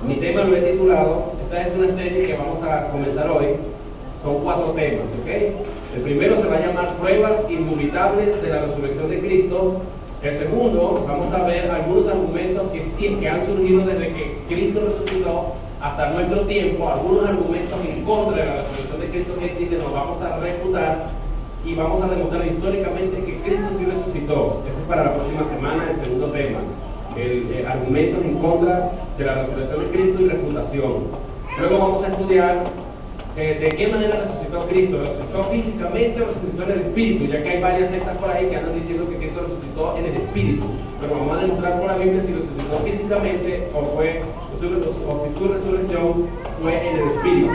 Mi tema lo he titulado, esta es una serie que vamos a comenzar hoy, son 4 temas, ¿ok? El primero se va a llamar Pruebas Indubitables de la Resurrección de Cristo. El segundo, vamos a ver algunos argumentos que han surgido desde que Cristo resucitó hasta nuestro tiempo, algunos argumentos en contra de la resurrección de Cristo que existen, los vamos a refutar y vamos a demostrar históricamente que Cristo sí resucitó. Ese es para la próxima semana, el segundo tema. Argumentos en contra de la resurrección de Cristo y refutación. Luego vamos a estudiar de qué manera resucitó Cristo. ¿Resucitó físicamente o resucitó en el espíritu? Ya que hay varias sectas por ahí que andan diciendo que Cristo resucitó en el espíritu. Pero vamos a demostrar por la Biblia si resucitó físicamente o si su resurrección fue en el espíritu.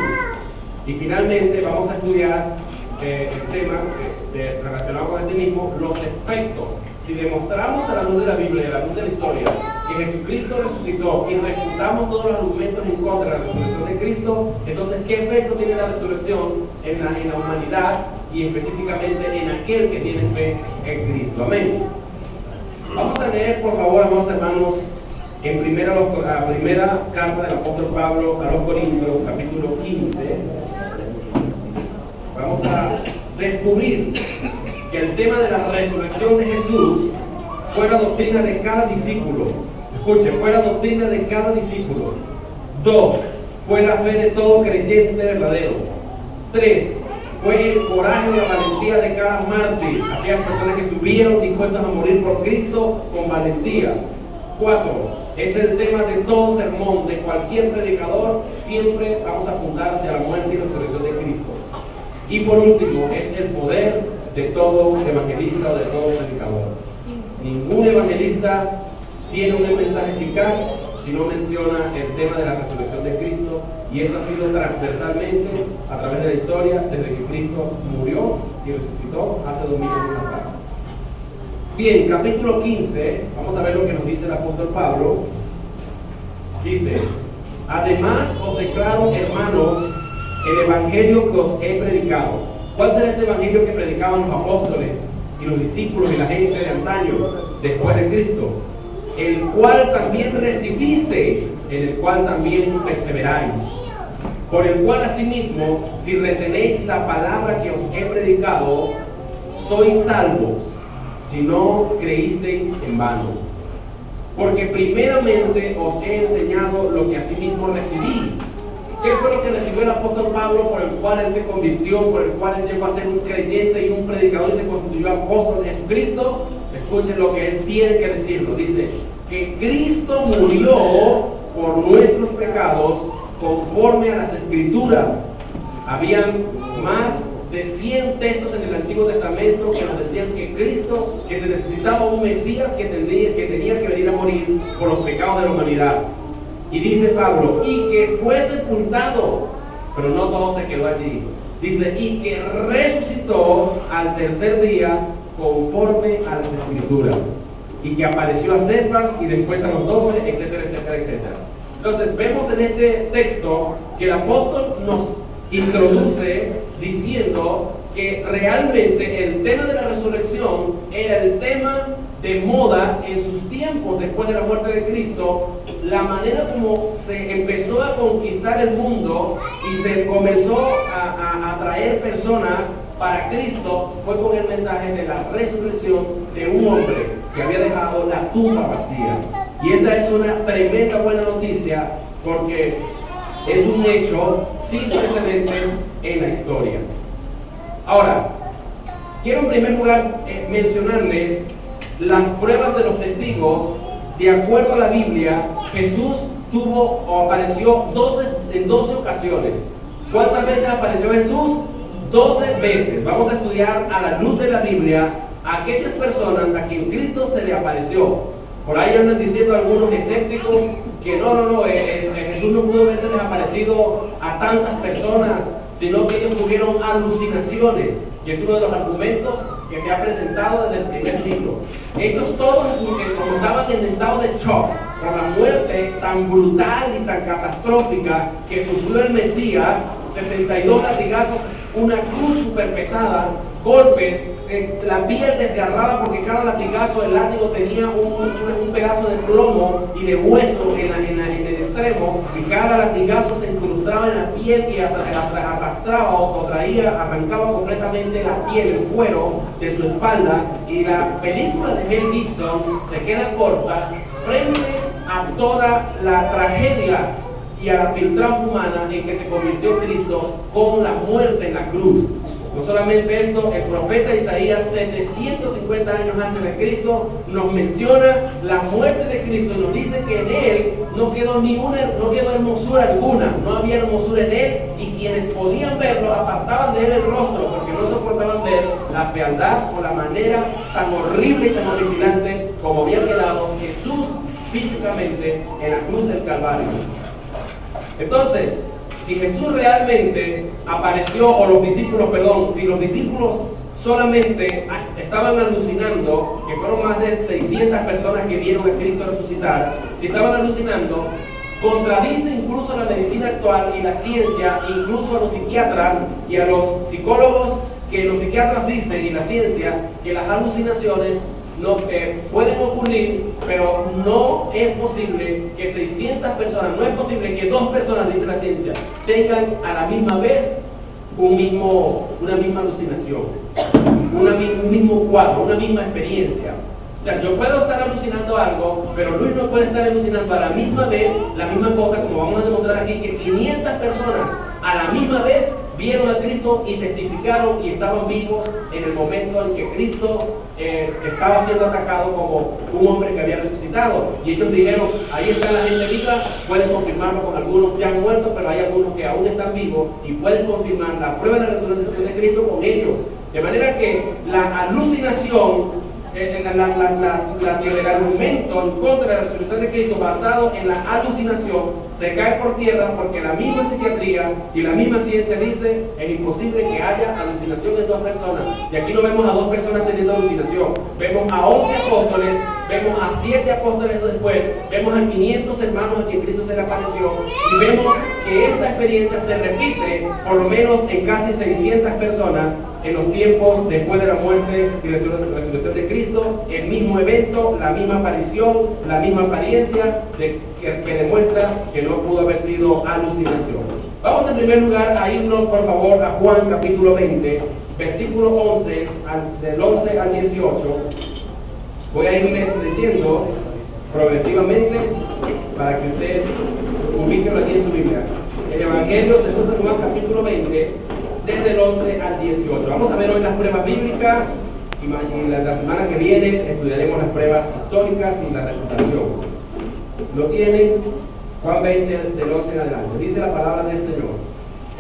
Y finalmente vamos a estudiar el tema relacionado con este mismo, los efectos. Si demostramos a la luz de la Biblia y a la luz de la historia que Jesucristo resucitó y refutamos todos los argumentos en contra de la resurrección de Cristo, entonces ¿qué efecto tiene la resurrección en la humanidad y específicamente en aquel que tiene fe en Cristo? Amén. Vamos a leer, por favor, amados hermanos, en la primera carta del apóstol Pablo a los Corintios, capítulo 15. Vamos a descubrir que el tema de la resurrección de Jesús fue la doctrina de cada discípulo. Escuche, fue la doctrina de cada discípulo. 2, fue la fe de todo creyente verdadero. 3, fue el coraje y la valentía de cada mártir, aquellas personas que estuvieron dispuestas a morir por Cristo con valentía. 4, es el tema de todo sermón, de cualquier predicador, siempre vamos a apuntar hacia la muerte y resurrección de Cristo. Y por último, es el poder de todo evangelista o de todo predicador. Ningún evangelista tiene un mensaje eficaz si no menciona el tema de la resurrección de Cristo, y eso ha sido transversalmente a través de la historia desde que Cristo murió y resucitó hace 2000 años atrás. Bien, capítulo 15, vamos a ver lo que nos dice el apóstol Pablo. Dice: además os declaro, hermanos, el evangelio que os he predicado. ¿Cuál será ese evangelio que predicaban los apóstoles y los discípulos y la gente de antaño después de Cristo? El cual también recibisteis, en el cual también perseveráis, por el cual asimismo, si retenéis la palabra que os he predicado, sois salvos, si no creísteis en vano. Porque primeramente os he enseñado lo que asimismo recibí. ¿Qué fue lo que recibió el apóstol Pablo, por el cual él se convirtió, por el cual él llegó a ser un creyente y un predicador y se constituyó apóstol de Jesucristo? Escuchen lo que él tiene que decirlo. Dice que Cristo murió por nuestros pecados conforme a las Escrituras. Habían más de 100 textos en el Antiguo Testamento que nos decían que Cristo, que se necesitaba un Mesías que tenía que venir a morir por los pecados de la humanidad. Y dice Pablo, y que fue sepultado, pero no todo se quedó allí. Dice, y que resucitó al tercer día conforme a las Escrituras. Y que apareció a Cefas y después a los 12, etcétera, etcétera, etcétera. Entonces vemos en este texto que el apóstol nos introduce diciendo que realmente el tema de la resurrección era el tema de moda en sus tiempos después de la muerte de Cristo. La manera como se empezó a conquistar el mundo y se comenzó a atraer personas para Cristo fue con el mensaje de la resurrección de un hombre que había dejado la tumba vacía. Y esta es una tremenda buena noticia porque es un hecho sin precedentes en la historia. Ahora, quiero en primer lugar mencionarles las pruebas de los testigos. De acuerdo a la Biblia, Jesús tuvo o apareció en 12 ocasiones. ¿Cuántas veces apareció Jesús? 12 veces. Vamos a estudiar a la luz de la Biblia a aquellas personas a quien Cristo se le apareció. Por ahí andan diciendo algunos escépticos que Jesús no pudo haberse aparecido a tantas personas, sino que ellos tuvieron alucinaciones, que es uno de los argumentos que se ha presentado desde el primer siglo. Ellos todos, como estaban en estado de shock por la muerte tan brutal y tan catastrófica que sufrió el Mesías, 72 latigazos, una cruz súper pesada, golpes, la piel desgarrada porque cada latigazo del látigo tenía un pedazo de plomo y de hueso en el extremo, y y cada latigazo se incrustaba en la piel y arrastraba o arrancaba completamente la piel, el cuero de su espalda. Y la película de Mel Gibson se queda corta frente a toda la tragedia y a la piltrafa humana en que se convirtió Cristo con la muerte en la cruz. No solamente esto, el profeta Isaías 750 años antes de Cristo nos menciona la muerte de Cristo y nos dice que en él no quedó hermosura alguna, no había hermosura en él, y quienes podían verlo apartaban de él el rostro porque no soportaban ver la fealdad o la manera tan horrible y tan horripilante como había quedado Jesús físicamente en la cruz del Calvario. Entonces, si Jesús realmente apareció, o los discípulos, perdón, si los discípulos solamente estaban alucinando, que fueron más de 600 personas que vieron a Cristo resucitar, si estaban alucinando, contradice incluso la medicina actual y la ciencia, incluso a los psiquiatras y a los psicólogos, que los psiquiatras dicen, y la ciencia, que las alucinaciones pueden ocurrir, pero no es posible que 600 personas, no es posible que 2 personas, dice la ciencia, tengan a la misma vez una misma alucinación, un mismo cuadro, una misma experiencia. O sea, yo puedo estar alucinando algo, pero Luis no puede estar alucinando a la misma vez la misma cosa, como vamos a demostrar aquí, que 500 personas a la misma vez vieron a Cristo y testificaron y estaban vivos en el momento en que Cristo estaba siendo atacado como un hombre que había resucitado. Y ellos dijeron, ahí está la gente viva, pueden confirmarlo con algunos ya muertos, pero hay algunos que aún están vivos y pueden confirmar la prueba de la resurrección de Cristo con ellos. De manera que la alucinación, el argumento en contra de la resurrección de Cristo basado en la alucinación se cae por tierra, porque la misma psiquiatría y la misma ciencia dice es imposible que haya alucinación en 2 personas. Y aquí no vemos a 2 personas teniendo alucinación, vemos a 11 apóstoles, vemos a 7 apóstoles después, vemos a 500 hermanos a quien Cristo se le apareció, y vemos que esta experiencia se repite por lo menos en casi 600 personas en los tiempos después de la muerte y resurrección de Cristo. El mismo evento, la misma aparición, la misma apariencia que demuestra que no pudo haber sido alucinación. Vamos en primer lugar a irnos por favor a Juan capítulo 20, versículo 11, del 11 al 18. Voy a irles leyendo progresivamente para que usted ubíquelo aquí en su Biblia. El Evangelio según San Juan capítulo 20, desde el 11 al 18. Vamos a ver hoy las pruebas bíblicas y la semana que viene estudiaremos las pruebas históricas y la refutación. Lo tienen, Juan 20 del 11 en adelante. Dice la palabra del Señor.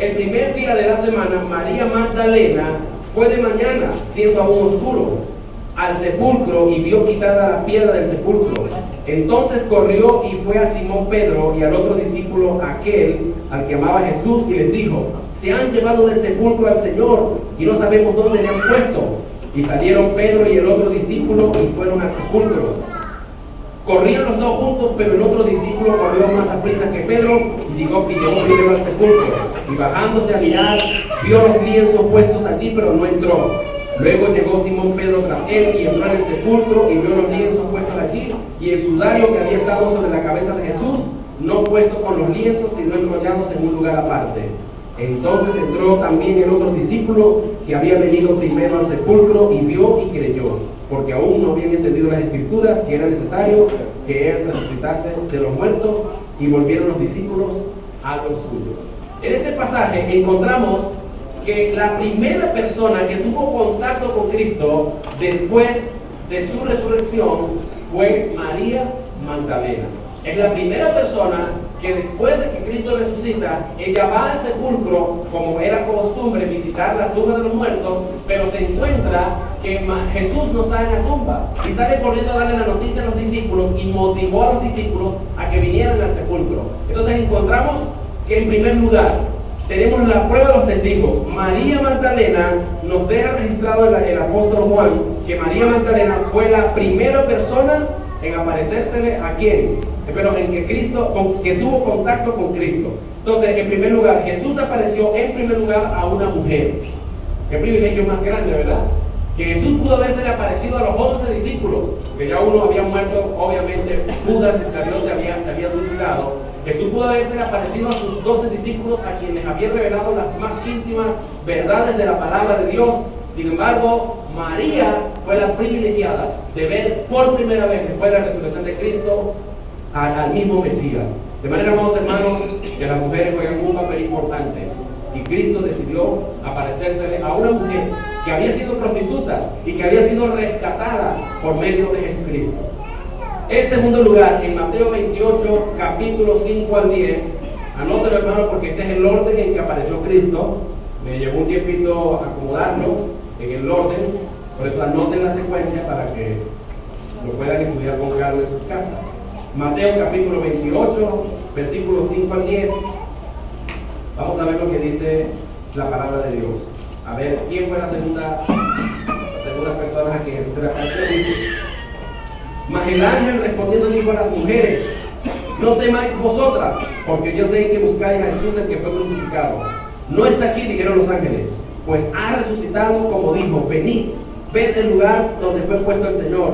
El primer día de la semana, María Magdalena fue de mañana, siendo aún oscuro, al sepulcro y vio quitada la piedra del sepulcro. Entonces corrió y fue a Simón Pedro y al otro discípulo, aquel al que amaba Jesús, y les dijo: se han llevado del sepulcro al Señor y no sabemos dónde le han puesto. Y salieron Pedro y el otro discípulo y fueron al sepulcro. Corrían los 2 juntos, pero el otro discípulo corrió más aprisa que Pedro y llegó primero al sepulcro. Y bajándose a mirar, vio los lienzos puestos allí, pero no entró. Luego llegó Simón Pedro tras él y entró en el sepulcro y vio los lienzos puestos allí y el sudario que había estado sobre la cabeza de Jesús, no puesto con los lienzos, sino enrollándose en un lugar aparte. Entonces entró también el otro discípulo que había venido primero al sepulcro y vio y creyó, porque aún no habían entendido las escrituras que era necesario que él resucitase de los muertos, y volvieron los discípulos a los suyos. En este pasaje encontramos que la primera persona que tuvo contacto con Cristo después de su resurrección fue María Magdalena. Es la primera persona que después de que Cristo resucita, ella va al sepulcro, como era costumbre, visitar la tumba de los muertos, pero se encuentra que Jesús no está en la tumba, y sale corriendo a darle la noticia a los discípulos y motivó a los discípulos a que vinieran al sepulcro. Entonces encontramos que en primer lugar tenemos la prueba de los testigos. María Magdalena nos deja registrado el apóstol Juan que María Magdalena fue la primera persona en aparecérsele a quién, pero en que Cristo, que tuvo contacto con Cristo. Entonces, en primer lugar, Jesús apareció en primer lugar a una mujer. Qué privilegio más grande, ¿verdad? Que Jesús pudo haberse aparecido a los 11 discípulos, que ya uno había muerto, obviamente Judas Iscariote se había suicidado, Jesús pudo haberse aparecido a sus 12 discípulos a quienes había revelado las más íntimas verdades de la palabra de Dios. Sin embargo, María fue la privilegiada de ver por primera vez después de la resurrección de Cristo al mismo Mesías. De manera, amados hermanos, que las mujeres juegan un papel importante. Y Cristo decidió aparecerse a una mujer que había sido prostituta y que había sido rescatada por medio de Jesucristo. En segundo lugar, en Mateo 28, capítulo 5 al 10, anótelo, hermano, porque este es el orden en que apareció Cristo. Me llevó un tiempito acomodarlo en el orden, por eso anoten la secuencia para que lo puedan estudiar con calma en sus casas. Mateo capítulo 28, versículos 5 al 10. Vamos a ver lo que dice la palabra de Dios. A ver, ¿quién fue la segunda persona a quien Jesús se le apareció? Dice: mas el ángel respondiendo dijo a las mujeres: no temáis vosotras, porque yo sé que buscáis a Jesús, el que fue crucificado. No está aquí, dijeron los ángeles, pues ha resucitado como dijo. Venid, ved el lugar donde fue puesto el Señor,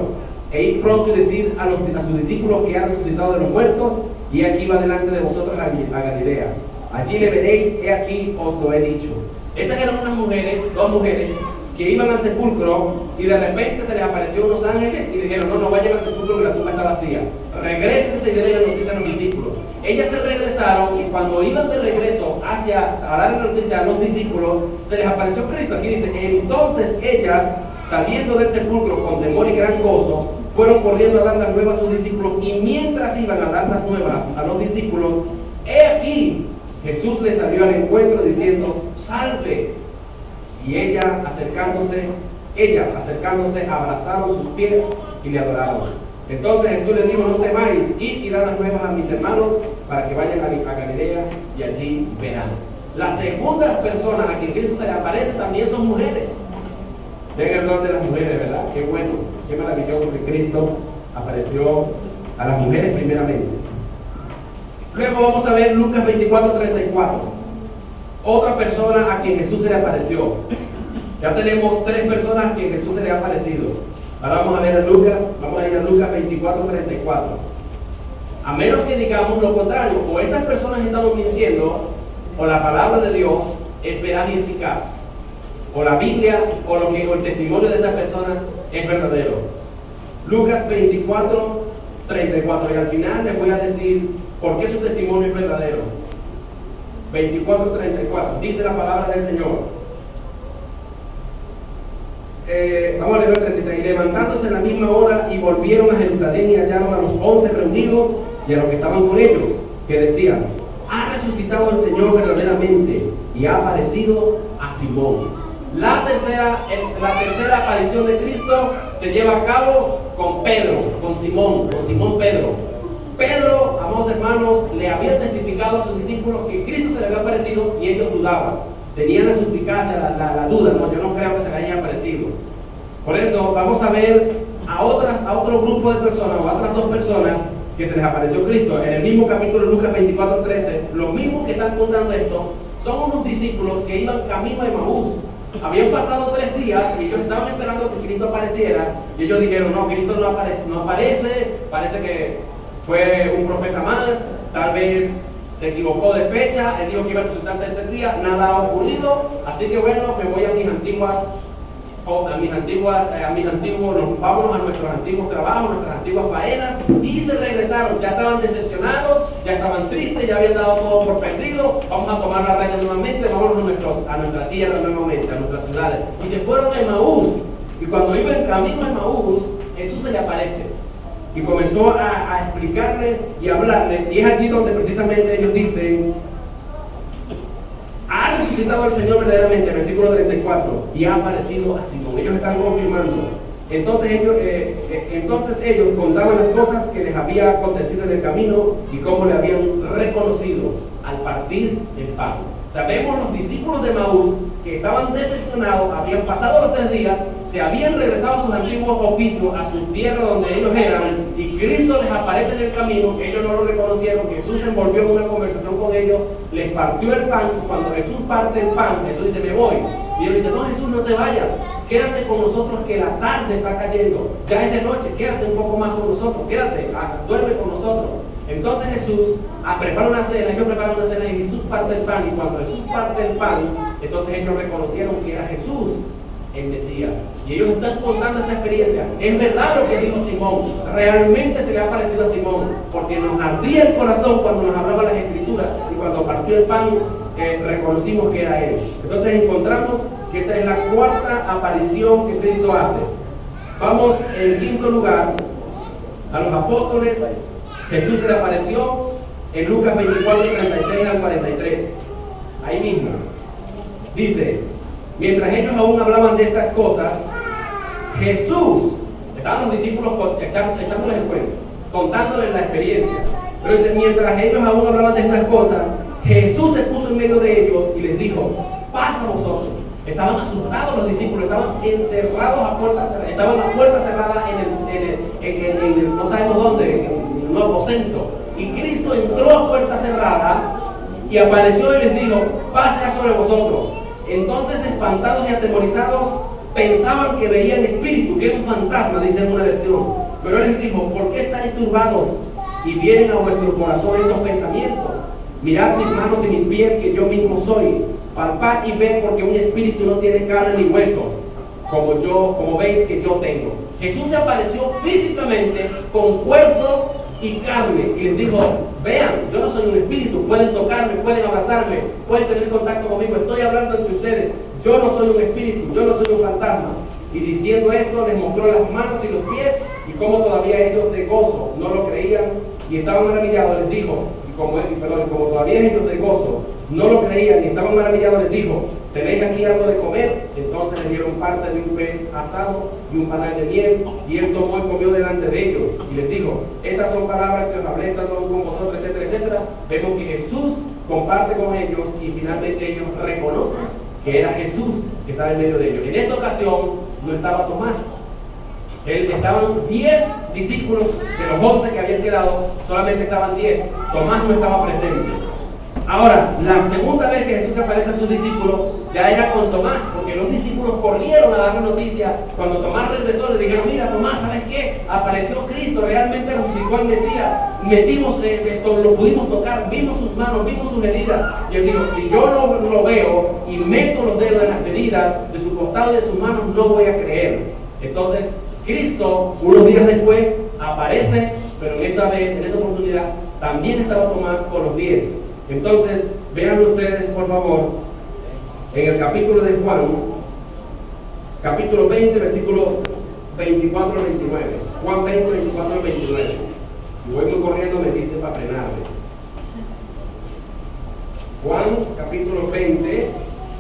e id pronto y decid a sus discípulos que ha resucitado de los muertos, y aquí va delante de vosotros a Galilea. Allí le veréis, he aquí os lo he dicho. Estas eran unas mujeres, dos mujeres, que iban al sepulcro y de repente se les apareció unos ángeles y dijeron: no vayan al sepulcro que la tumba está vacía. Regrésense y denle la noticia a los discípulos. Ellas se regresaron y cuando iban de regreso a dar la noticia a los discípulos, se les apareció Cristo. Aquí dice: entonces ellas, saliendo del sepulcro con temor y gran gozo, fueron corriendo a dar las nuevas a sus discípulos, y mientras iban a dar las nuevas a los discípulos, he aquí, Jesús les salió al encuentro diciendo: salve. Y ellas acercándose, abrazaron sus pies y le adoraron. Entonces Jesús les dijo: no temáis, id y dad las nuevas a mis hermanos para que vayan a Galilea y allí verán. Las segundas personas a quien Cristo se le aparece también son mujeres. Ven el don de las mujeres, ¿verdad? Qué bueno, qué maravilloso que Cristo apareció a las mujeres primeramente. Luego vamos a ver Lucas 24:34. Otra persona a quien Jesús se le apareció. Ya tenemos tres personas a quien Jesús se le ha aparecido. Ahora vamos a ver a Lucas, vamos a ir a Lucas 24:34. A menos que digamos lo contrario, o estas personas están mintiendo, o la palabra de Dios es veraz y eficaz, o la Biblia o el testimonio de estas personas es verdadero. Lucas 24:34, y al final les voy a decir por qué su testimonio es verdadero. 24:34, dice la palabra del Señor. Vamos a leer el 33. Y levantándose en la misma hora y volvieron a Jerusalén y hallaron a los 11 reunidos y a los que estaban con ellos, que decían: ha resucitado el Señor verdaderamente y ha aparecido a Simón. La tercera aparición de Cristo se lleva a cabo con Pedro, con Simón Pedro. Pedro, amados hermanos, le había testificado a sus discípulos que Cristo se le había aparecido y ellos dudaban. Tenían la suspicacia, la duda: no, yo no creo que se le haya aparecido. Por eso vamos a ver a otro grupo de personas, o a otras dos personas que se les apareció Cristo. En el mismo capítulo de Lucas 24:13, los mismos que están contando esto son unos discípulos que iban camino a Emaús. Habían pasado 3 días y ellos estaban esperando que Cristo apareciera, y ellos dijeron: no, Cristo no aparece, parece que fue un profeta más, tal vez se equivocó de fecha, él dijo que iba a resucitar el tercer día, nada ha ocurrido, así que bueno, me voy a mis antiguos, vámonos a nuestros antiguos trabajos, nuestras antiguas faenas, y se regresaron. Ya estaban decepcionados, ya estaban tristes, ya habían dado todo por perdido. Vamos a tomar la reina nuevamente, vámonos a nuestra tierra nuevamente, a nuestras ciudades. Y se fueron a Emaús, y cuando iban camino a Emaús, Jesús se le aparece y comenzó a explicarles y a hablarles, y es allí donde precisamente ellos dicen: ha resucitado el Señor verdaderamente, versículo 34, y ha aparecido a Simón. Ellos están confirmando. Entonces ellos contaban las cosas que les había acontecido en el camino y cómo le habían reconocido al partir el pan. Sabemos los discípulos de Emaús que estaban decepcionados, habían pasado los 3 días, se habían regresado a sus antiguos oficios, a su tierra donde ellos eran, y Cristo les aparece en el camino. Ellos no lo reconocieron. Jesús se envolvió en una conversación con ellos, les partió el pan. Cuando Jesús parte el pan, Jesús dice: me voy. Y ellos dicen: no, Jesús, no te vayas, quédate con nosotros, que la tarde está cayendo, ya es de noche, quédate un poco más con nosotros, quédate, duerme con nosotros. Entonces Jesús prepara una cena, ellos preparan una cena y Jesús parte el pan. Y cuando Jesús parte el pan, entonces ellos reconocieron que era Jesús el Mesías. Y ellos están contando esta experiencia. Es verdad lo que dijo Simón, realmente se le ha parecido a Simón, porque nos ardía el corazón cuando nos hablaba las Escrituras y cuando partió el pan reconocimos que era Él. Entonces encontramos que esta es la cuarta aparición que Cristo hace. Vamos en quinto lugar a los apóstoles. Jesús se le apareció en Lucas 24, 36 al 43. Ahí mismo dice: mientras ellos aún hablaban de estas cosas, Jesús, estaban los discípulos echándoles el cuento, contándoles la experiencia. Pero dice, mientras ellos aún hablaban de estas cosas, Jesús se puso en medio de ellos y les dijo: pasa a vosotros. Estaban asustados los discípulos, estaban encerrados a puertas cerradas, estaban las puertas cerradas en no sabemos dónde, en un aposento. Y Cristo entró a puerta cerrada y apareció y les dijo: pase sobre vosotros. Entonces, espantados y atemorizados, pensaban que veían espíritu, que era un fantasma, dice en una versión. Pero Él les dijo: ¿por qué estáis turbados y vienen a vuestro corazón estos pensamientos? Mirad mis manos y mis pies, que yo mismo soy. Palpad y ved, porque un espíritu no tiene carne ni huesos, como veis que yo tengo. Jesús se apareció físicamente con cuerpo y carne y les dijo: vean, yo no soy un espíritu, pueden tocarme, pueden abrazarme, pueden tener contacto conmigo, estoy hablando entre ustedes, yo no soy un espíritu, yo no soy un fantasma. Y diciendo esto les mostró las manos y los pies, y como todavía ellos de gozo no lo creían y estaban maravillados, les dijo, como todavía ellos de gozo no lo creían y estaban maravillados, les dijo: ¿tenéis aquí algo de comer? Entonces le dieron parte de un pez asado y un panal de miel, y Él tomó y comió delante de ellos, y les dijo: estas son palabras que os hablé estando con vosotros, etcétera, etcétera. Vemos que Jesús comparte con ellos y finalmente ellos reconocen que era Jesús que estaba en medio de ellos. En esta ocasión no estaba Tomás. Estaban 10 discípulos de los 11 que habían quedado, solamente estaban 10. Tomás no estaba presente. Ahora, la segunda vez que Jesús aparece a sus discípulos ya era con Tomás, porque los discípulos corrieron a dar la noticia. Cuando Tomás regresó, le dijeron: mira, Tomás, ¿sabes qué? Apareció Cristo, realmente resucitó al Mesías, lo pudimos tocar, vimos sus manos, vimos sus heridas. Y él dijo: si yo no lo veo y meto los dedos en las heridas de su costado y de sus manos, no voy a creer. Entonces, Cristo, unos días después, aparece, pero en esta oportunidad, también estaba Tomás con los 10. Entonces, vean ustedes, por favor, en el capítulo de Juan, capítulo 20, versículos 24 al 29. Juan 20, 24 al 29. Y voy muy corriendo, me dice para frenarme. Juan, capítulo 20,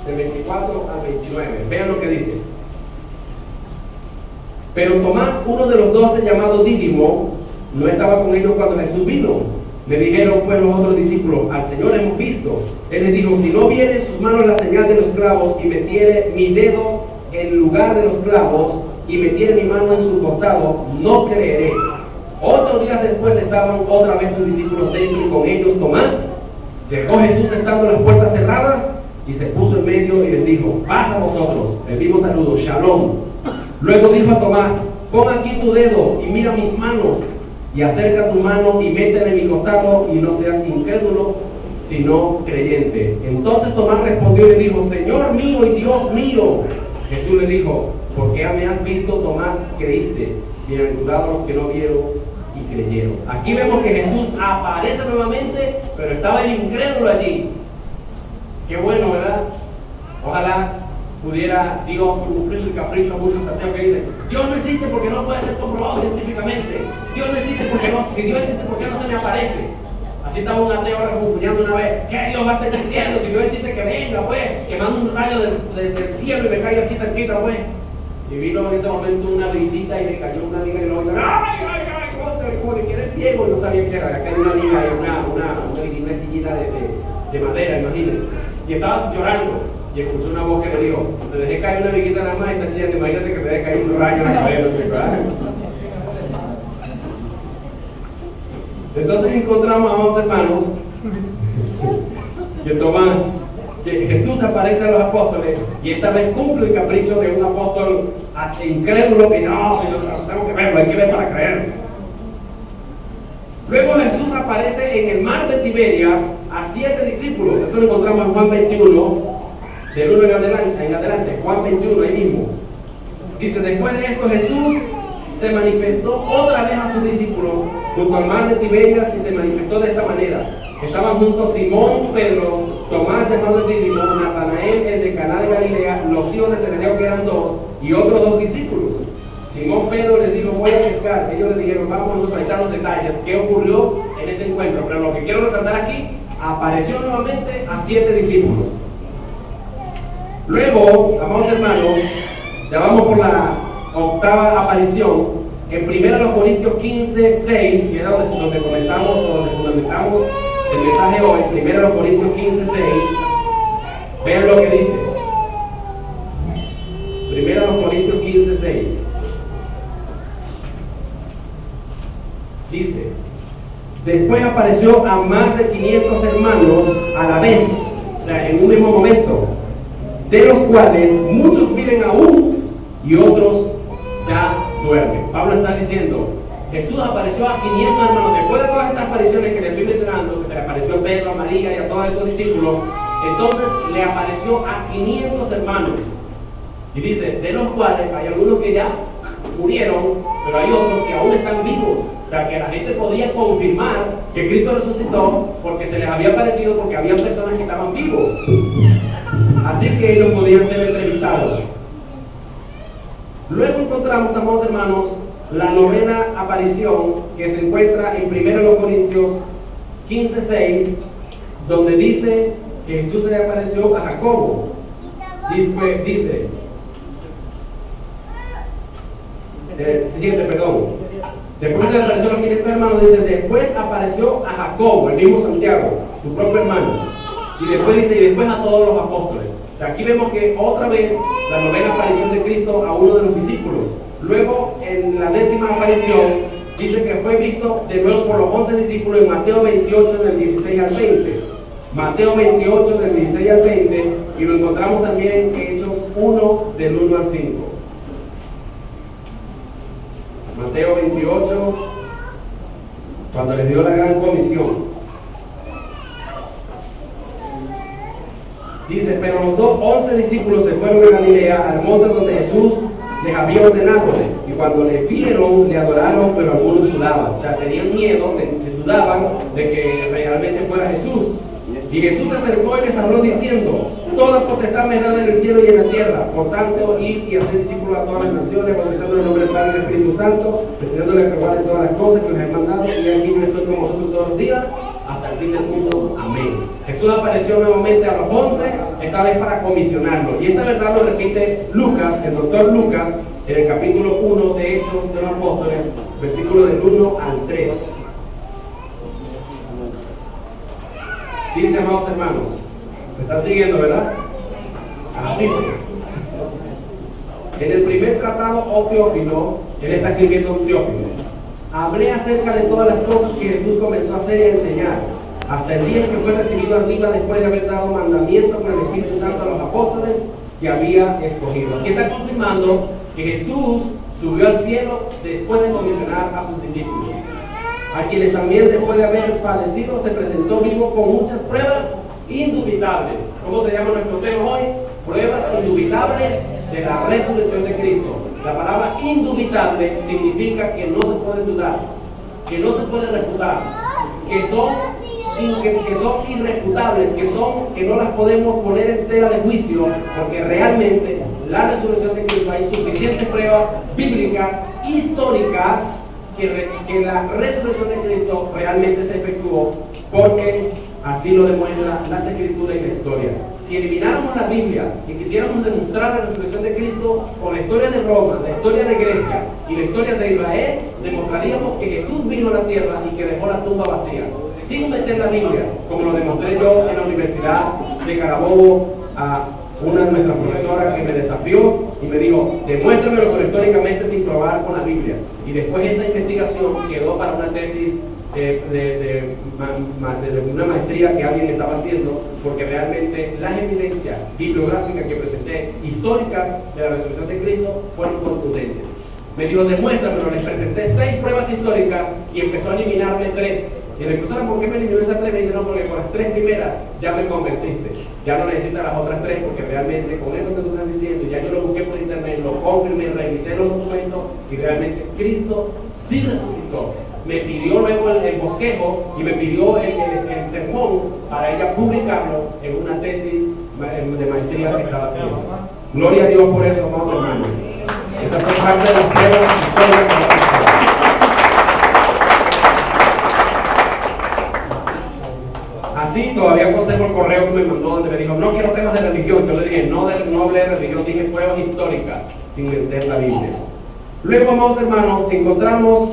de 24 al 29. Vean lo que dice. Pero Tomás, uno de los 12, llamado Dídimo, no estaba con ellos cuando Jesús vino. Le dijeron pues los otros discípulos: al Señor hemos visto. Él les dijo: si no viene en sus manos la señal de los clavos y metiere mi dedo en lugar de los clavos y metiere mi mano en su costado, no creeré. 8 días después estaban otra vez sus discípulos dentro y con ellos Tomás. Llegó Jesús estando las puertas cerradas y se puso en medio y les dijo: paz a vosotros. El mismo saludo, shalom. Luego dijo a Tomás: pon aquí tu dedo y mira mis manos, y acerca tu mano y métela en mi costado, y no seas incrédulo, sino creyente. Entonces Tomás respondió y le dijo: Señor mío y Dios mío. Jesús le dijo: ¿por qué me has visto, Tomás, creíste? Bienaventurados los que no vieron y creyeron. Aquí vemos que Jesús aparece nuevamente, pero estaba el incrédulo allí. Qué bueno, ¿verdad? Ojalá pudiera Dios cumplir el capricho a muchos ateos que dicen: Dios no existe porque no puede ser comprobado científicamente. Dios no existe porque no, si Dios existe, ¿por qué no se me aparece? Así estaba un ateo refunfuñando una vez: ¿qué Dios va a estar existiendo? Si Dios existe, que venga, pues, que mande un rayo del cielo y me caiga aquí cerquita, pues. Y vino en ese momento una visita y me cayó una amiga en el oído: ¡ay, ay, ay! Como que quiere ciego, y no sabía qué era. Acá hay una amiga y una estillita de madera, imagínense. Y estaba llorando. Y escuchó una voz que le dijo: te dejé caer una amiguita nada más y te decía: imagínate que te deje caer un rayo en la cabeza. Entonces encontramos, amados hermanos, que Tomás, que Jesús aparece a los apóstoles y esta vez cumple el capricho de un apóstol incrédulo que dice: no, señor, tengo que verlo, hay que ver para creer. Luego Jesús aparece en el mar de Tiberias a 7 discípulos. Eso lo encontramos en Juan 21, del 1 en adelante. Juan 21, ahí mismo. Dice, después de esto Jesús se manifestó otra vez a sus discípulos junto al mar de Tiberias y se manifestó de esta manera. Estaban juntos Simón, Pedro, Tomás llamado el Dídimo, Natanael, el de Caná de Galilea, los hijos de Zebedeo que eran 2 y otros 2 discípulos. Simón Pedro les dijo, voy a pescar. Ellos les dijeron, vamos a comentar los detalles, qué ocurrió en ese encuentro. Pero lo que quiero resaltar aquí, apareció nuevamente a 7 discípulos. Luego, amados hermanos, ya vamos por la octava aparición, en 1 Corintios 15, 6, que era donde comenzamos, o donde fundamentamos el mensaje hoy, 1 Corintios 15, 6, vean lo que dice. 1 Corintios 15, 6. Dice, después apareció a más de 500 hermanos a la vez, o sea, en un mismo momento, de los cuales muchos viven aún y otros ya duermen. Pablo está diciendo, Jesús apareció a 500 hermanos. Después de todas estas apariciones que le estoy mencionando, que se le apareció a Pedro, a María y a todos estos discípulos, entonces le apareció a 500 hermanos. Y dice, de los cuales hay algunos que ya murieron, pero hay otros que aún están vivos. O sea, que la gente podía confirmar que Cristo resucitó porque se les había aparecido, porque había personas que estaban vivos. Así que ellos podían ser entrevistados. Luego encontramos, amados hermanos, la novena aparición que se encuentra en 1 Corintios 15, 6, donde dice que Jesús se le apareció a Jacobo. Después de la aparición a los 500 hermanos, dice, después apareció a Jacobo, el mismo Santiago, su propio hermano. Y después dice, y después a todos los apóstoles. O sea, aquí vemos que otra vez la novena aparición de Cristo a uno de los discípulos. Luego, en la 10ª aparición, dice que fue visto de nuevo por los 11 discípulos en Mateo 28, del 16 al 20. Mateo 28, del 16 al 20, y lo encontramos también en Hechos 1, del 1 al 5. Mateo 28, cuando les dio la gran comisión. Dice, pero los 11 discípulos se fueron a Galilea, al monte donde Jesús les había ordenado. Y cuando le vieron, le adoraron, pero algunos dudaban. O sea, tenían miedo, dudaban de que realmente fuera Jesús. Y Jesús se acercó y les habló diciendo, toda potestad me es dada en el cielo y en la tierra. Por tanto, ir y hacer discípulos a todas las naciones, bautizando en el nombre del Padre y del Espíritu Santo, enseñándoles a probar en todas las cosas que les he mandado. Y aquí yo estoy con vosotros todos los días, hasta el fin del mundo. Amén. Jesús apareció nuevamente a los 11, esta vez para comisionarlo. Y esta verdad lo repite Lucas, el doctor Lucas, en el capítulo 1 de Hechos de los Apóstoles, versículo del 1 al 3. Dice, amados hermanos, me están siguiendo, ¿verdad? Dice, en el primer tratado, oh Teófilo, él está escribiendo un Teófilo, hablé acerca de todas las cosas que Jesús comenzó a hacer y a enseñar, hasta el día en que fue recibido arriba después de haber dado mandamiento por el Espíritu Santo a los apóstoles que había escogido. Aquí está confirmando que Jesús subió al cielo después de comisionar a sus discípulos, a quienes también después de haber padecido se presentó vivo con muchas pruebas indubitables. ¿Cómo se llama nuestro tema hoy? Pruebas indubitables de la resurrección de Cristo. La palabra indubitable significa que no se puede dudar, que no se puede refutar, que son irrefutables, que no las podemos poner en tela de juicio, porque realmente la resurrección de Cristo, hay suficientes pruebas bíblicas, históricas, que la resurrección de Cristo realmente se efectuó, porque así lo demuestra las Escrituras y la historia. Si elimináramos la Biblia y quisiéramos demostrar la resurrección de Cristo con la historia de Roma, la historia de Grecia y la historia de Israel, demostraríamos que Jesús vino a la tierra y que dejó la tumba vacía, sin meter la Biblia, como lo demostré yo en la Universidad de Carabobo a una de nuestras profesoras que me desafió y me dijo, demuéstramelo, pero históricamente sin probar con la Biblia. Y después esa investigación quedó para una tesis de una maestría que alguien estaba haciendo, porque realmente las evidencias bibliográficas que presenté, históricas de la resurrección de Cristo, fueron contundentes. Me dijo, demuéstramelo. Les presenté 6 pruebas históricas y empezó a eliminarme 3. Y le pregunté, ¿por qué me eliminó estas 3? Me dice, no, porque con las 3 primeras ya me convenciste. Ya no necesitas las otras 3 porque realmente con esto que tú estás diciendo, ya yo lo busqué por internet, lo confirmé, revisé los documentos y realmente Cristo sí resucitó. Me pidió luego el bosquejo y me pidió el sermón para ella publicarlo en una tesis de maestría que estaba haciendo. Gloria a Dios por eso, amados hermanos. Estas son parte de las pruebas históricas de la Iglesia. Así todavía conservo el correo que me mandó donde me dijo, no quiero temas de religión. Yo le dije, no hablé de religión, dije pruebas históricas, sin meter la Biblia. Luego, amados hermanos, encontramos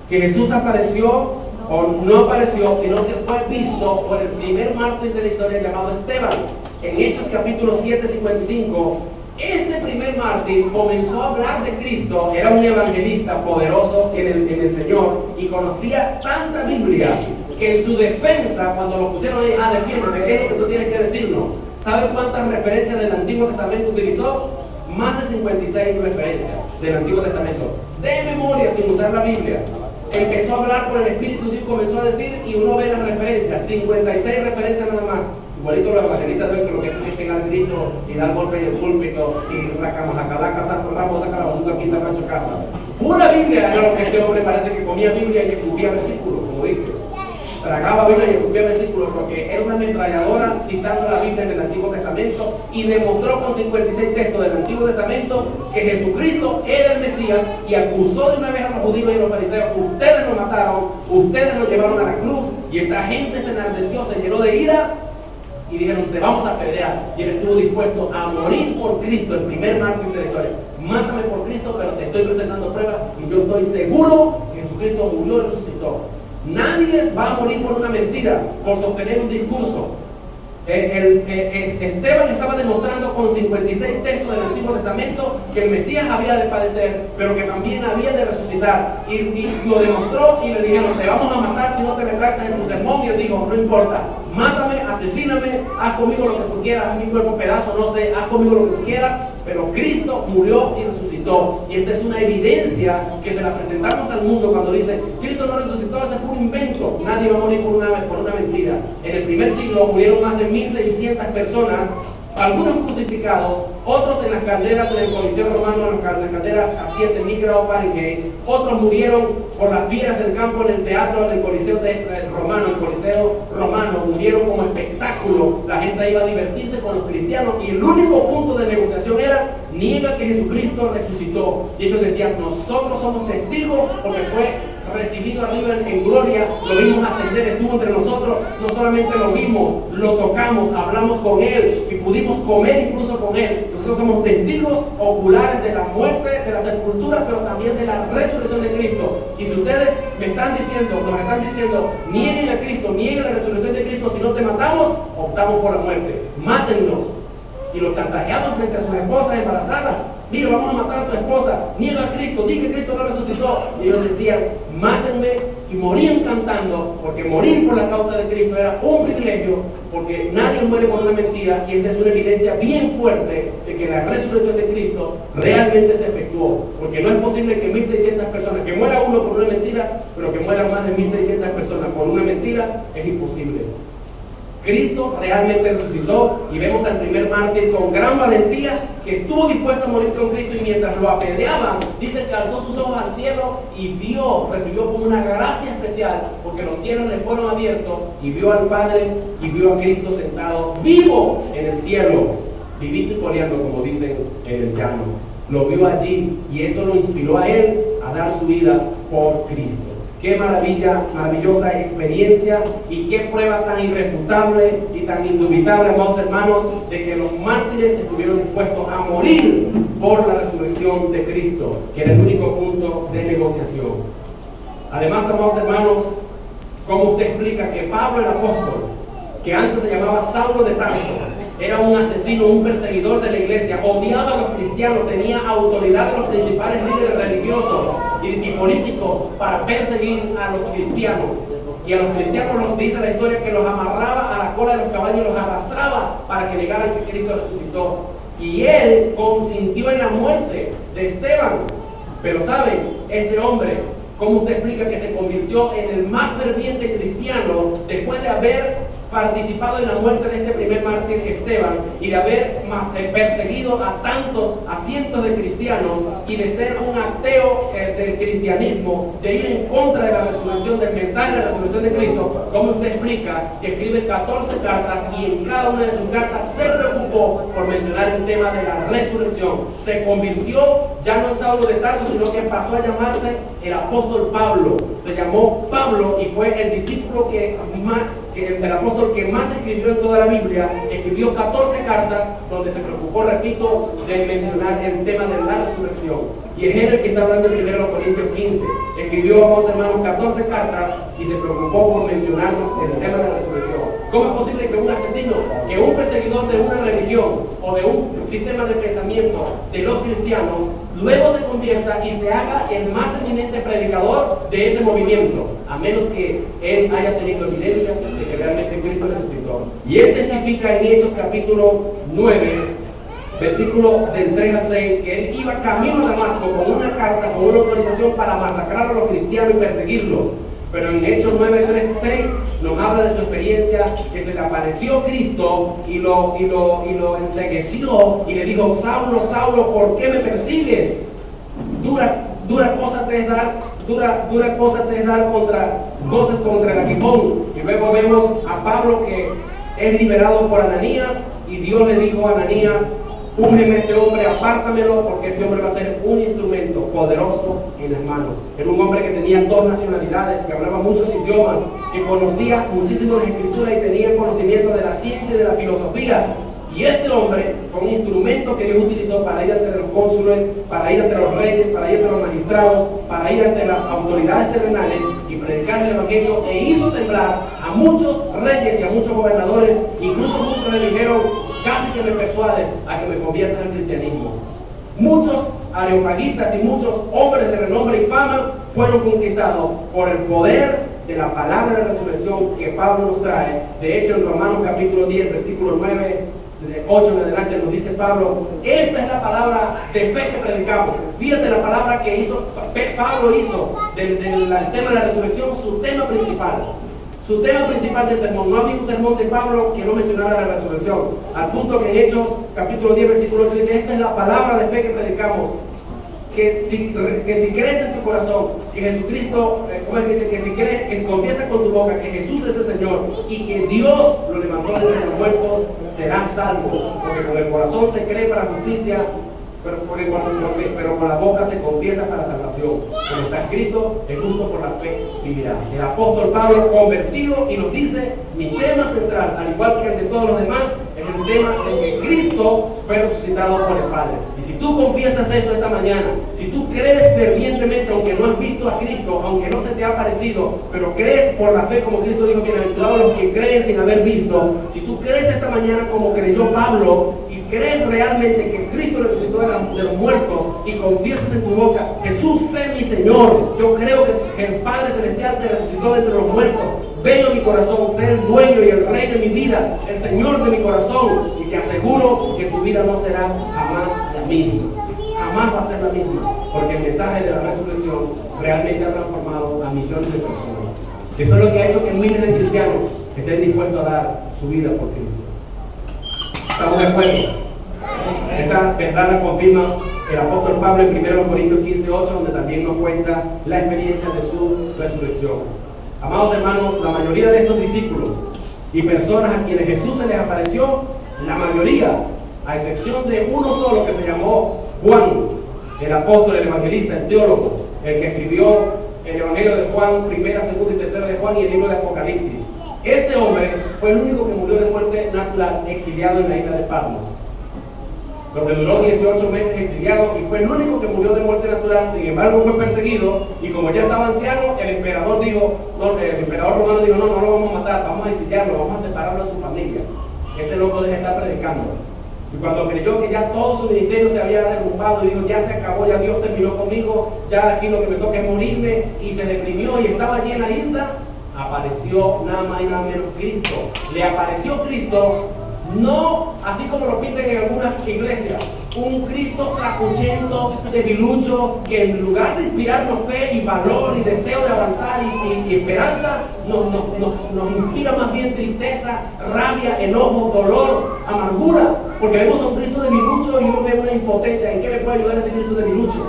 que Jesús apareció, o no apareció, sino que fue visto por el primer mártir de la historia llamado Esteban. En Hechos capítulo 7, 55, este primer mártir comenzó a hablar de Cristo, era un evangelista poderoso en el Señor y conocía tanta Biblia que en su defensa, cuando lo pusieron ahí, defiéndete, ¿qué es lo que tú tienes que decirnos? ¿Sabe cuántas referencias del Antiguo Testamento utilizó? Más de 56 referencias del Antiguo Testamento, de memoria, sin usar la Biblia. Empezó a hablar por el Espíritu y comenzó a decir, y uno ve las referencias, 56 referencias nada más. Igualito los evangelistas de hoy, que lo que hacen es pegar Cristo y dar golpe en el púlpito y la cama, jacalaca, saco ramo, saca la basura, quinta, macho, casa. Pura Biblia era lo que este hombre parece que comía Biblia y escupía versículos, como dice. Tragaba Biblia y escupía versículos porque era una ametralladora citando la Biblia en el Antiguo Testamento y demostró con 56 textos del Antiguo Testamento que Jesucristo era el Mesías y acusó de una vez a los judíos y a los fariseos: ustedes lo mataron, ustedes lo llevaron a la cruz. Y esta gente se enardeció, se llenó de ira y dijeron: te vamos a apedrear. Y él estuvo dispuesto a morir por Cristo, el primer mártir de la historia. Mátame por Cristo, pero te estoy presentando pruebas y yo estoy seguro que Jesucristo murió y resucitó. Nadie va a morir por una mentira, por sostener un discurso. Esteban estaba demostrando con 56 textos del Antiguo Testamento que el Mesías había de padecer, pero que también había de resucitar. Y lo demostró y le dijeron: te vamos a matar si no te retractas en tu sermón. Y él dijo: no importa, mátame, asesíname, haz conmigo lo que tú quieras, haz mi cuerpo pedazo, no sé, haz conmigo lo que tú quieras, pero Cristo murió y resucitó. Y esta es una evidencia que se la presentamos al mundo cuando dice: Cristo no resucitó, ese es puro invento. Nadie va a morir por una mentira. En el primer siglo murieron más de 1600 personas, algunos crucificados, otros en las calderas en el Coliseo Romano, en las calderas a 7000 grados Fahrenheit, otros murieron por las fieras del campo en el teatro del Coliseo Romano, el Coliseo Romano, murieron como espectáculo. La gente iba a divertirse con los cristianos y el único punto de negociación era: niega que Jesucristo resucitó. Y ellos decían: nosotros somos testigos porque fue recibido arriba en gloria, lo vimos ascender, estuvo entre nosotros, no solamente lo vimos, lo tocamos, hablamos con él y pudimos comer incluso con él. Nosotros somos testigos oculares de la muerte, de la sepultura, pero también de la resurrección de Cristo. Y si ustedes nos están diciendo, nieguen a Cristo, nieguen la resurrección de Cristo, si no te matamos, optamos por la muerte, mátennos. Y lo chantajeaban frente a sus esposas embarazadas: mira, vamos a matar a tu esposa, niega a Cristo, di que Cristo no resucitó. Y ellos decían: mátenme, y morían cantando, porque morir por la causa de Cristo era un privilegio, porque nadie muere por una mentira. Y esta es una evidencia bien fuerte de que la resurrección de Cristo realmente se efectuó, porque no es posible que 1600 personas, que muera uno por una mentira, pero que mueran más de 1600 personas por una mentira, es imposible. Cristo realmente resucitó y vemos al primer mártir con gran valentía que estuvo dispuesto a morir con Cristo, y mientras lo apedreaban, dice que alzó sus ojos al cielo y recibió como una gracia especial, porque los cielos le fueron abiertos y vio al Padre y vio a Cristo sentado vivo en el cielo, vivito y coleando, como dicen en el llano. Lo vio allí y eso lo inspiró a él a dar su vida por Cristo. Qué maravillosa experiencia y qué prueba tan irrefutable y tan indubitable, amados hermanos, de que los mártires estuvieron dispuestos a morir por la resurrección de Cristo, que era el único punto de negociación. Además, amados hermanos, ¿cómo usted explica que Pablo el apóstol, que antes se llamaba Saulo de Tarso, era un asesino, un perseguidor de la iglesia, odiaba a los cristianos, tenía autoridad de los principales líderes religiosos y políticos para perseguir a los cristianos? Y a los cristianos los dice la historia que los amarraba a la cola de los caballos y los arrastraba para que negaran que Cristo resucitó. Y él consintió en la muerte de Esteban. Pero ¿saben? Este hombre, ¿cómo usted explica que se convirtió en el más ferviente cristiano después de haber participado en la muerte de este primer mártir Esteban y de haber perseguido a cientos de cristianos y de ser un ateo del cristianismo, de ir en contra de la resurrección, del mensaje de la resurrección de Cristo? ¿Cómo usted explica que escribe 14 cartas y en cada una de sus cartas se preocupó por mencionar el tema de la resurrección? Se convirtió ya no en Saulo de Tarso, sino que pasó a llamarse el apóstol Pablo. Se llamó Pablo y fue el discípulo el apóstol que más escribió en toda la Biblia. Escribió 14 cartas donde se preocupó, repito, de mencionar el tema de la resurrección. Y es él el que está hablando en 1 Corintios 15. Escribió, vamos hermanos, 14 cartas y se preocupó por mencionarnos el tema de la resurrección. ¿Cómo es posible que un asesino, que un perseguidor de una religión o de un sistema de pensamiento de los cristianos, luego se convierta y se haga el más eminente predicador de ese movimiento? A menos que él haya tenido evidencia de que realmente Cristo resucitó. Y él testifica en Hechos capítulo 9, versículo del 3 al 6, que él iba camino a Damasco con una carta, con una autorización para masacrar a los cristianos y perseguirlos. Pero en Hechos 9, 3, 6 nos habla de su experiencia, que se le apareció Cristo y lo encegueció y le dijo: Saulo, Saulo, ¿por qué me persigues? Dura cosa te es dar contra el aguijón. Y luego vemos a Pablo que es liberado por Ananías y Dios le dijo a Ananías: úngeme este hombre, apártamelo, porque este hombre va a ser un instrumento poderoso en las manos. Era un hombre que tenía 2 nacionalidades, que hablaba muchos idiomas, que conocía muchísimo de escritura y tenía conocimiento de la ciencia y de la filosofía. Y este hombre fue un instrumento que Dios utilizó para ir ante los cónsules, para ir ante los reyes, para ir ante los magistrados, para ir ante las autoridades terrenales y predicar el evangelio, e hizo temblar a muchos reyes y a muchos gobernadores. Incluso muchos le dijeron: casi que me persuades a que me convierta al cristianismo. Muchos areopagitas y muchos hombres de renombre y fama fueron conquistados por el poder de la palabra de la resurrección que Pablo nos trae. De hecho, en Romanos capítulo 10, versículo 9, de 8 en adelante, nos dice Pablo: esta es la palabra de fe que predicamos. Fíjate la palabra que Pablo hizo del tema de la resurrección su tema principal. Su tema principal del sermón. No había un sermón de Pablo que no mencionara la resurrección. Al punto que en Hechos capítulo 10 versículo 8 dice: esta es la palabra de fe que predicamos. Que si crees en tu corazón que Jesucristo, ¿cómo es que dice? Que si confiesas con tu boca que Jesús es el Señor y que Dios lo levantó de entre los muertos, serás salvo. Porque con el corazón se cree para justicia, pero con la boca se confiesa para salvación. Como está escrito: el justo por la fe vivirá. El apóstol Pablo, convertido, y nos dice: mi tema central, al igual que el de todos los demás, es el tema de que Cristo fue resucitado por el Padre. Y si tú confiesas eso esta mañana, si tú crees fervientemente, aunque no has visto a Cristo, aunque no se te ha aparecido, pero crees por la fe, como Cristo dijo: bienaventurados los que creen sin haber visto. Si tú crees esta mañana como creyó Pablo y crees realmente que Cristo resucitó de los muertos y confiesas en tu boca: Jesús es mi Señor, yo creo que el Padre Celestial te resucitó de entre los muertos, ven a mi corazón, sé el dueño y el rey de mi vida, el Señor de mi corazón, y te aseguro que tu vida no será jamás la misma. Jamás va a ser la misma, porque el mensaje de la resurrección realmente ha transformado a millones de personas. Eso es lo que ha hecho que miles de cristianos estén dispuestos a dar su vida por Cristo. ¿Estamos de acuerdo? Esta verdad la confirma el apóstol Pablo en 1 Corintios 15:8, donde también nos cuenta la experiencia de su resurrección. Amados hermanos, la mayoría de estos discípulos y personas a quienes Jesús se les apareció, la mayoría, a excepción de uno solo que se llamó Juan, el apóstol, el evangelista, el teólogo, el que escribió el Evangelio de Juan, primera, segunda y tercera de Juan, y el libro de Apocalipsis. Este hombre fue el único que murió de muerte natural exiliado en la isla de Patmos, donde duró 18 meses exiliado, y fue el único que murió de muerte natural. Sin embargo, fue perseguido, y como ya estaba anciano, el emperador romano dijo: no lo vamos a matar, vamos a exiliarlo, vamos a separarlo de su familia. Ese loco deja de estar predicando. Y cuando creyó que ya todo su ministerio se había derrumbado, y dijo: ya se acabó, ya Dios terminó conmigo, ya aquí lo que me toca es morirme, y se deprimió y estaba allí en la isla, apareció nada más y nada menos Cristo. Le apareció Cristo No así como lo pintan en algunas iglesias, un Cristo flacuchento, debilucho, que en lugar de inspirarnos fe y valor y deseo de avanzar y esperanza, nos inspira más bien tristeza, rabia, enojo, dolor, amargura, porque vemos a un Cristo debilucho y uno ve una impotencia. ¿En qué me puede ayudar ese Cristo debilucho?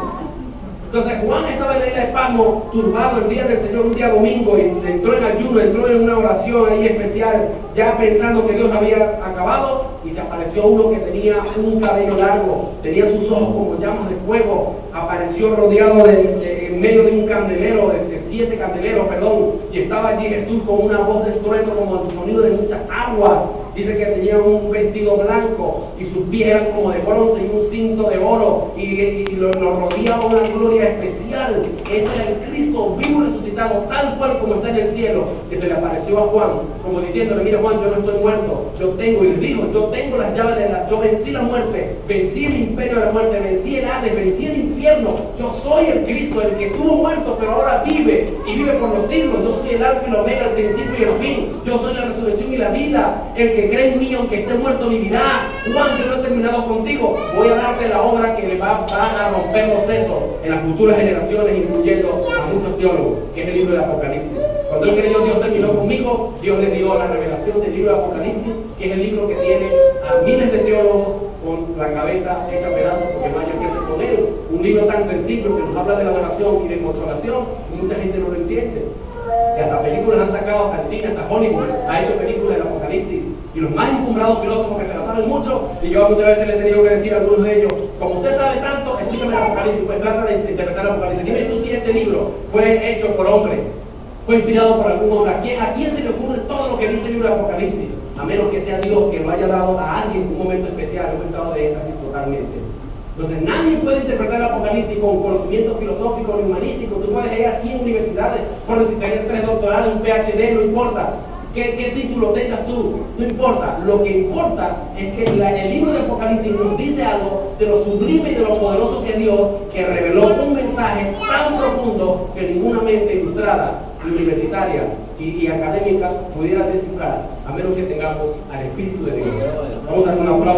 Entonces Juan estaba en la isla de Patmos, turbado el día del Señor, un día domingo, y entró en ayuno, entró en una oración ahí especial, ya pensando que Dios había acabado, y se apareció uno que tenía un cabello largo, tenía sus ojos como llamas de fuego, apareció rodeado en medio de un candelero, de 7 candeleros, perdón, y estaba allí Jesús con una voz de estruendo como el sonido de muchas aguas. Dice que tenía un vestido blanco y sus pies eran como de bronce y un cinto de oro y lo rodeaba una gloria especial. Ese era el Cristo vivo y resucitado, tal cual como está en el cielo, que se le apareció a Juan, como diciéndole: mira Juan, yo no estoy muerto, yo tengo, y le dijo: yo tengo las llaves yo vencí la muerte, vencí el imperio de la muerte, vencí el Hades, vencí el infierno, yo soy el Cristo, el que estuvo muerto pero ahora vive y vive por los siglos, yo soy el alfa y el omega, el principio y el fin, yo soy la resurrección y la vida, el que cree en mí aunque esté muerto vivirá. Juan, yo no he terminado contigo, voy a darte la obra que le va a romper los sesos en las futuras generaciones, incluyendo a muchos teólogos, que es el libro de Apocalipsis. Cuando él creyó, Dios terminó conmigo, Dios le dio la revelación del libro de Apocalipsis, que es el libro que tiene a miles de teólogos con la cabeza hecha pedazos, porque no hay que hacer con él. Un libro tan sencillo que nos habla de la adoración y de consolación, y mucha gente no lo entiende. Y hasta películas han sacado, hasta el cine, hasta Hollywood ha hecho películas del Apocalipsis, y los más encumbrados filósofos que se la saben mucho, y yo muchas veces les he tenido que decir a algunos de ellos: como usted sabe tanto, explícame el Apocalipsis, pues trata de interpretar el Apocalipsis. Dime tú si este libro fue hecho por hombre, fue inspirado por algún hombre. ¿A quién se le ocurre todo lo que dice el libro de Apocalipsis? A menos que sea Dios que lo haya dado a alguien en un momento especial, en un estado de éxtasis totalmente. Entonces nadie puede interpretar el Apocalipsis con conocimiento filosófico ni humanístico. Tú puedes ir a 100 universidades, por si tener 3 doctorados, un PhD, no importa qué título tengas tú, no importa. Lo que importa es que el libro del Apocalipsis nos dice algo de lo sublime y de lo poderoso que es Dios, que reveló un mensaje tan profundo que ninguna mente ilustrada, universitaria y académica pudiera descifrar, a menos que tengamos al Espíritu de Dios. Vamos a hacer un aplauso.